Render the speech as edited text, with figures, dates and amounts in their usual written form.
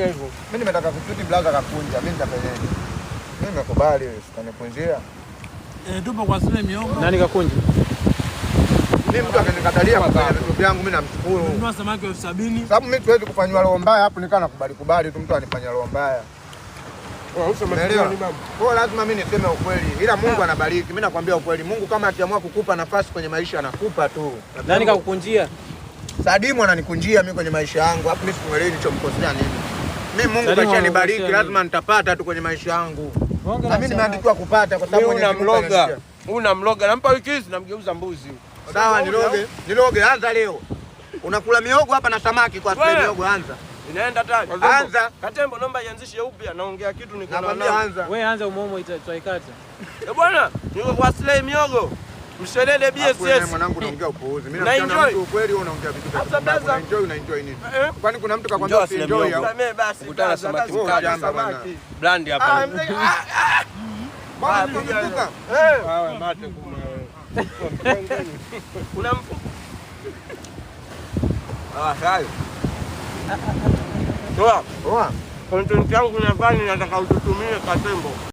Hivyo. Mimi nimetaka kushuti blaza kakunja, mimi nitafanyaje? Mimi nimekubali wewe, usinipunjia. Tupo kwa Sule Miogo. Nani kakunja? Mimi mtu akanikatalia kwa vitu vyangu mimi namshukuru. Nunua samaki 70,000. Sababu mimi siwezi kufanywa roho mbaya hapo nikaa nakubali tu mtu anifanyia roho mbaya. Kwa lazima mimi niseme ukweli. Ila Mungu anabariki. Mimi nakwambia ukweli. Mungu kama akiamua kukupa nafasi kwenye maisha anakupa tu. Nani kakukunjia? Sadimu ananikunjia mimi kwenye maisha yangu. Hapo mimi simuelewi nilichomkosea nini. Mimi Mungu kashanibariki, lazima nitapata tu kwenye maisha yangu. Na mimi nimeandikiwa kupata kwa sababu unamloga. Unamloga. Nampa wiki hizi namgeuza mbuzi. Sawa, niloge anza leo. Unakula miogo hapa na samaki kwa sababu miogo anza. Inaenda tani. Anza. Katembo naomba ianzishe upya, naongea kitu niko na nakwambia anza. Wewe anza umomo itaikata. Bwana, niko kwa Slay Miogo. Mshelele BSS. Wewe mwanangu unaongea upuuzi. Mimi naona mtu ukweli wewe unaongea vitu vya unaenjoy nini? Kwani kuna mtu kakwambia usienjoy au? Mimi basi kutana samaki samaki. Brand hapa. Bwana tunakuka. Wewe mate kuma wewe. Kuna mfu. Hayo. Toa. Poa. Content yangu nadhani nataka ututumie Katembo.